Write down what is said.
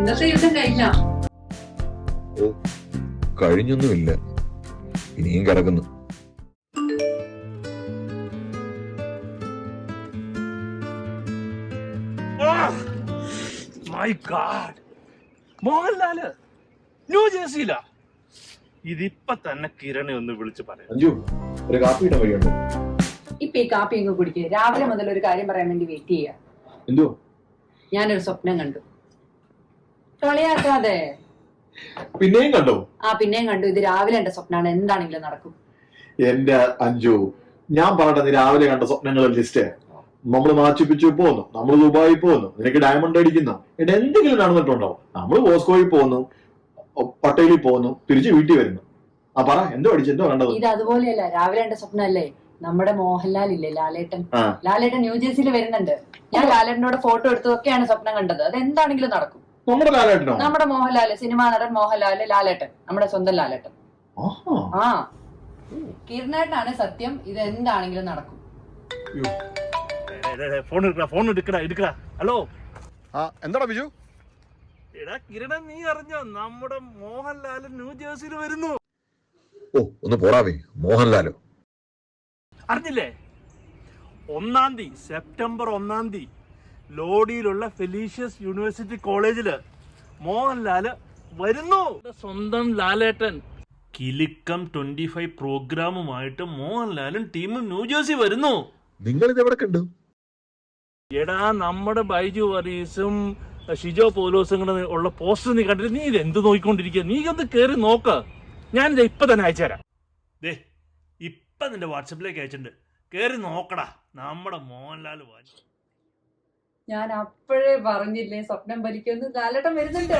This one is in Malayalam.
ഇന്നത്തെ യുദ്ധം കഴിഞ്ഞ ഓ കഴിഞ്ഞൊന്നുമില്ല, ഇനിയും കിടക്കുന്നു. മൈ ഗാഡ്, മോഹൻലാല് ന്യൂ ജേഴ്സിയില. ഇതിപ്പോ തന്നെ കിരണെ ഒന്ന് വിളിച്ച് പറയാം. അഞ്ജു, ഒരു കാപ്പി ഇടാൻ വഴിയുണ്ടോ? ഇപ്പൊ ഈ കാപ്പി ഇങ്ങ് കുടിക്കുക. രാവിലെ മുതൽ ഒരു കാര്യം പറയാൻ വേണ്ടി വെയിറ്റ് ചെയ്യാ. എന്തോ? ഞാനൊരു സ്വപ്നം കണ്ടു. കളിയാക്കാതെ. പിന്നെയും കണ്ടോ? പിന്നെയും കണ്ടു. ഇത് രാവിലെ എന്റെ സ്വപ്നമാണ്, എന്താണെങ്കിലും നടക്കും. എന്റെ അഞ്ജു, ഞാൻ പറഞ്ഞത് രാവിലെ കണ്ട സ്വപ്നങ്ങളുടെ ലിസ്റ്റ്. നമ്മള് മാച്ചിപ്പിച്ചു പോന്നു, നമ്മള് ദുബായി പോന്നു, നിനക്ക് ഡയമണ്ട് അടിക്കുന്നു, ഇവിടെ എന്തെങ്കിലും നടന്നിട്ടുണ്ടോ? നമ്മള് മോസ്കോയിൽ പോന്നു, പട്ടേലിൽ പോന്നു, തിരിച്ച് വീട്ടിൽ വരുന്നു. പറ, എന്തോ അടിച്ചു, എന്തോ കണ്ടത്? ഇത് അതുപോലെയല്ല, രാവിലെ എന്റെ സ്വപ്നമല്ലേ. നമ്മുടെ മോഹൻലാൽ ഇല്ലേ, ലാലേട്ടൻ. ലാലേട്ടൻ ന്യൂ ജേഴ്സിയിൽ വരുന്നുണ്ട്. ഞാൻ ലാലേട്ടനോട് ഫോട്ടോ എടുത്തതൊക്കെയാണ് സ്വപ്നം കണ്ടത്. അത് എന്താണെങ്കിലും നടക്കും. നമ്മുടെ ലാലേട്ടനോ? നമ്മുടെ മോഹൻലാല്, സിനിമാ നടൻ മോഹൻലാല്, ലാലേട്ടൻ, നമ്മുടെ സ്വന്തം ലാലേട്ടൻ. കിരണേട്ടനാണ് സത്യം. ഇത് എന്താണെങ്കിലും നടക്കും. ഫോൺ എടുക്കടാ. ഹലോ, എന്താടാ ബിജു? എടാ കിരണൻ, നീ അറിഞ്ഞോ നമ്മുടെ മോഹൻലാല് ന്യൂ ജേഴ്സിയിൽ വരുന്നു? ഓ, ഒന്ന് പോടാവേ. മോഹൻലാലോ? അറിഞ്ഞില്ലേ? 1-ാം തീയതി, സെപ്റ്റംബർ 1-ാം തീയതി ലോഡിയിലുള്ള ഫെലീഷ്യസ് യൂണിവേഴ്സിറ്റി കോളേജില് മോഹൻലാല് വരുന്നു. സ്വന്തം ലാലേട്ടൻ കിലുക്കം 25 പ്രോഗ്രാമുമായിട്ട് മോഹൻലാലും ടീമും ന്യൂജേഴ്സി വരുന്നു. നിങ്ങൾ ഇത് എവിടെ കണ്ടു? എടാ, നമ്മുടെ ബൈജു വർഗീസും ഷിജോ പോലോസും കൂടെ ഉള്ള പോസ്റ്റർ നീ കണ്ടിട്ട് നീ ഇത് എന്ത് നോക്കിക്കൊണ്ടിരിക്കുക? നീ ഒന്ന് കേറി നോക്ക്. ഞാനിത് ഇപ്പൊ തന്നെ അയച്ചുതരാം. ദേ, ഇപ്പൊ നിന്റെ വാട്സപ്പിലേക്ക് അയച്ചിട്ടുണ്ട്. കേറി നോക്കടാ. നമ്മുടെ മോഹൻലാൽ ഞാൻ അപ്പോഴേ പറഞ്ഞില്ലേ സ്വപ്നം വലിക്കുമെന്ന്. ലാലേട്ടൻ വരുന്നുണ്ട്.